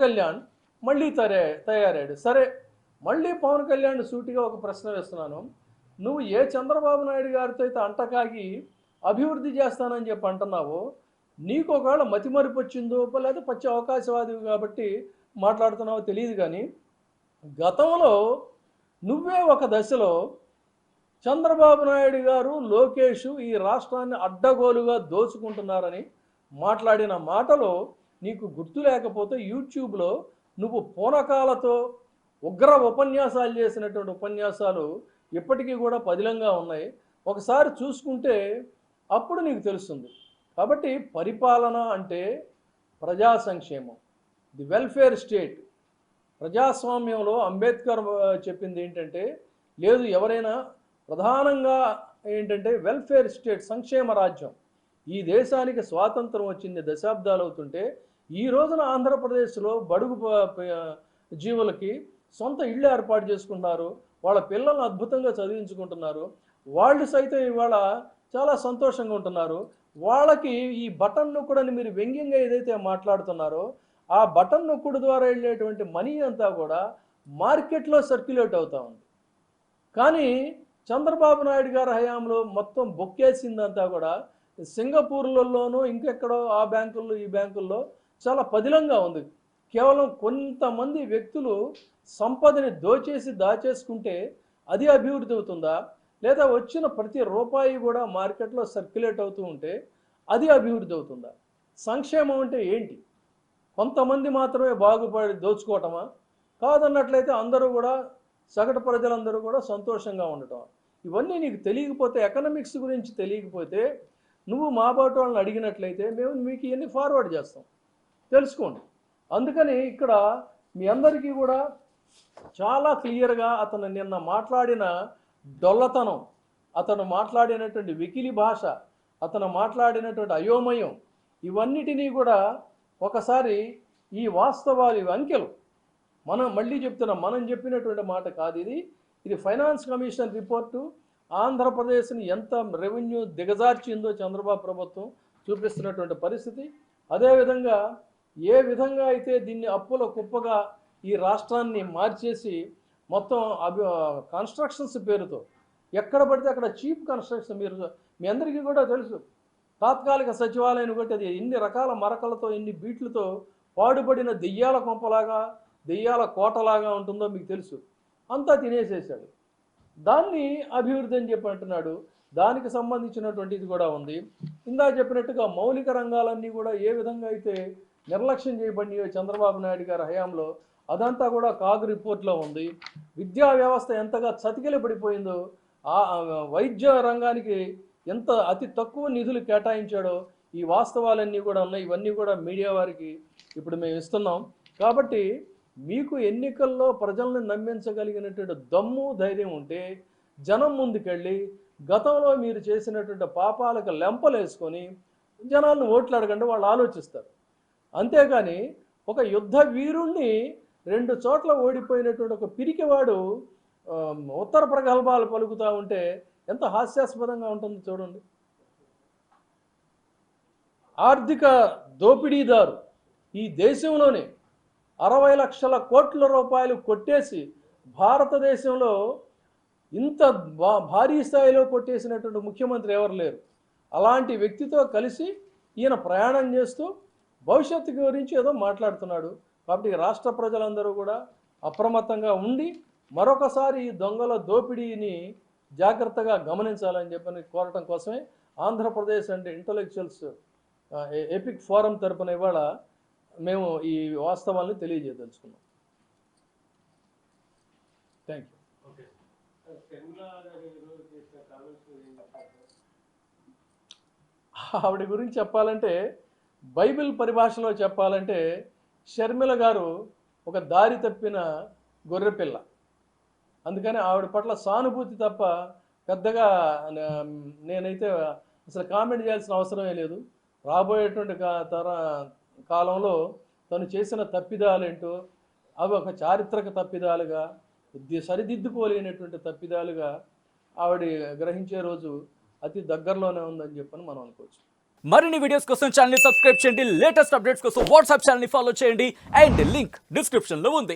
కళ్యాణ్ మళ్ళీ తయారాడు. సరే, మళ్ళీ పవన్ కళ్యాణ్ సూటిగా ఒక ప్రశ్న వేస్తున్నాను. నువ్వు ఏ చంద్రబాబు నాయుడు గారితో అయితే అంటకాగి అభివృద్ధి చేస్తానని చెప్పి అంటున్నావో, నీకు ఒకవేళ మతిమరుపు వచ్చిందో లేదా పచ్చి అవకాశవాదివి కాబట్టి మాట్లాడుతున్నావో తెలియదు, కానీ గతంలో నువ్వే ఒక దశలో చంద్రబాబు నాయుడు గారు, లోకేష్ ఈ రాష్ట్రాన్ని అడ్డగోలుగా దోచుకుంటున్నారని మాట్లాడిన మాటలో నీకు గుర్తు లేకపోతే యూట్యూబ్లో నువ్వు పూనకాలతో ఉగ్ర ఉపన్యాసాలు చేసినటువంటి ఉపన్యాసాలు ఇప్పటికీ కూడా పదిలంగా ఉన్నాయి. ఒకసారి చూసుకుంటే అప్పుడు నీకు తెలుస్తుంది. కాబట్టి పరిపాలన అంటే ప్రజా సంక్షేమం, ది వెల్ఫేర్ స్టేట్. ప్రజాస్వామ్యంలో అంబేద్కర్ చెప్పింది ఏంటంటే, లేదు ఎవరైనా ప్రధానంగా ఏంటంటే వెల్ఫేర్ స్టేట్, సంక్షేమ రాజ్యం. ఈ దేశానికి స్వాతంత్రం వచ్చింది దశాబ్దాలు అవుతుంటే, ఈ రోజున ఆంధ్రప్రదేశ్లో బడుగు జీవులకి సొంత ఇళ్ళు ఏర్పాటు చేసుకుంటున్నారు, వాళ్ళ పిల్లల్ని అద్భుతంగా చదివించుకుంటున్నారు, వాళ్ళు సైతం ఇవాళ చాలా సంతోషంగా ఉంటున్నారు. వాళ్ళకి ఈ బటన్ నొక్కుడని మీరు వ్యంగ్యంగా ఏదైతే మాట్లాడుతున్నారో, ఆ బటన్ నొక్కుడు ద్వారా వెళ్ళేటువంటి మనీ అంతా కూడా మార్కెట్లో సర్క్యులేట్ అవుతూ ఉంది. కానీ చంద్రబాబు నాయుడు గారి హయాంలో మొత్తం బొక్కేసిందంతా కూడా సింగపూర్లలోనూ ఇంకెక్కడో ఆ బ్యాంకుల్లో ఈ బ్యాంకుల్లో చాలా పదిలంగా ఉంది. కేవలం కొంతమంది వ్యక్తులు సంపదని దాచేసుకుంటే అది అభివృద్ధి అవుతుందా, లేదా వచ్చిన ప్రతి రూపాయి కూడా మార్కెట్లో సర్క్యులేట్ అవుతూ ఉంటే అది అభివృద్ధి అవుతుందా? సంక్షేమం అంటే ఏంటి? కొంతమంది మాత్రమే బాగుపడి దోచుకోవటమా? కాదన్నట్లయితే అందరూ కూడా, సగటు ప్రజలందరూ కూడా సంతోషంగా ఉండటం. ఇవన్నీ నీకు తెలియకపోతే, ఎకనామిక్స్ గురించి తెలియకపోతే, నువ్వు మా బాటు వాళ్ళని అడిగినట్లయితే మేము మీకు ఇవన్నీ ఫార్వర్డ్ చేస్తాం, తెలుసుకోండి. అందుకని ఇక్కడ మీ అందరికీ కూడా చాలా క్లియర్గా అతను నిన్న మాట్లాడిన డొల్లతనం, అతను మాట్లాడినటువంటి వెకిలి భాష, అతను మాట్లాడినటువంటి అయోమయం, ఇవన్నిటినీ కూడా ఒకసారి ఈ వాస్తవాలు, అంకెలు మళ్ళీ చెప్తున్నాం, మనం చెప్పినటువంటి మాట కాదు ఇది ఫైనాన్స్ కమిషన్ రిపోర్టు. ఆంధ్రప్రదేశ్ని ఎంత రెవెన్యూ దిగజార్చిందో చంద్రబాబు ప్రభుత్వం చూపిస్తున్నటువంటి పరిస్థితి. అదేవిధంగా ఏ విధంగా అయితే దీన్ని అప్పుల కుప్పగా ఈ రాష్ట్రాన్ని మార్చేసి మొత్తం కన్స్ట్రక్షన్స్ పేరుతో ఎక్కడ పడితే అక్కడ చీప్ కన్స్ట్రక్షన్, మీ అందరికీ కూడా తెలుసు, తాత్కాలిక సచివాలయం కొట్టి అది ఎన్ని రకాల మరకలతో, ఎన్ని బీట్లతో పాడుపడిన దెయ్యాల కొంపలాగా, దెయ్యాల కోటలాగా ఉంటుందో మీకు తెలుసు. అంతా తినేసేసాడు. దాన్ని అభివృద్ధి అని చెప్పి అంటున్నాడు. దానికి సంబంధించినటువంటిది కూడా ఉంది. ఇందా చెప్పినట్టుగా మౌలిక రంగాలన్నీ కూడా ఏ విధంగా అయితే నిర్లక్ష్యం చేయబడినాయో చంద్రబాబు నాయుడు గారి హయాంలో, అదంతా కూడా కాగ్ రిపోర్ట్లో ఉంది. విద్యా వ్యవస్థ ఎంతగా చతికిలబడిపోయిందో, వైద్య రంగానికి ఎంత అతి తక్కువ నిధులు కేటాయించాడో ఈ వాస్తవాలన్నీ కూడా ఉన్నాయి. ఇవన్నీ కూడా మీడియా వారికి ఇప్పుడు మేము ఇస్తున్నాం. కాబట్టి మీకు ఎన్నికల్లో ప్రజల్ని నమ్మించగలిగినటువంటి దమ్ము, ధైర్యం ఉంటే జనం ముందుకెళ్ళి గతంలో మీరు చేసినటువంటి పాపాలకు లెంపలేసుకొని జనాలను ఓట్లు అడగండి, వాళ్ళు ఆలోచిస్తారు. అంతేగాని ఒక యుద్ధ వీరుణ్ణి 2 చోట్ల ఓడిపోయినటువంటి ఒక పిరికివాడు ఉత్తర ప్రగల్భాలు పలుకుతూ ఉంటే ఎంత హాస్యాస్పదంగా ఉంటుందో చూడండి. ఆర్థిక దోపిడీదారు ఈ దేశంలోనే 60 లక్షల కోట్ల రూపాయలు కొట్టేసి, భారతదేశంలో ఇంత భారీ స్థాయిలో కొట్టేసినటువంటి ముఖ్యమంత్రి ఎవరు లేరు. అలాంటి వ్యక్తితో కలిసి ఈయన ప్రయాణం చేస్తూ భవిష్యత్తు గురించి ఏదో మాట్లాడుతున్నాడు. కాబట్టి రాష్ట్ర ప్రజలందరూ కూడా అప్రమత్తంగా ఉండి మరొకసారి ఈ దొంగల దోపిడీని జాగ్రత్తగా గమనించాలని చెప్పని కోరటం కోసమే Andhra Pradesh and intellectuals epic forum తరపున ఇవాళ మేము ఈ వాస్తవాలను తెలియజేయదలుచుకున్నాం. Thank you. ఆవిడ గురించి చెప్పాలంటే, బైబిల్ పరిభాషలో చెప్పాలంటే, షర్మిల గారు ఒక దారి తప్పిన గొర్రెపిల్ల. అందుకని ఆవిడ పట్ల సానుభూతి తప్ప పెద్దగా నేనైతే అసలు కామెంట్ చేయాల్సిన అవసరమే లేదు. రాబోయేటువంటి కాలంలో తను చేసిన తప్పిదాలేంటో అవి ఒక చారిత్రక తప్పిదాలుగా, సరిదిద్దుకోలేనటువంటి తప్పిదాలుగా ఆవిడ గ్రహించే రోజు అతి దగ్గరలోనే ఉందని చెప్పని మనం అనుకోవచ్చు. మరిన్ని వీడియోస్ కోసం ఛానల్ ని సబ్స్క్రైబ్ చేయండి, లేటెస్ట్ అప్డేట్స్ కోసం వాట్సాప్ ఛానల్ ని ఫాలో చేయండి అండ్ లింక్ డిస్క్రిప్షన్ లో ఉంది.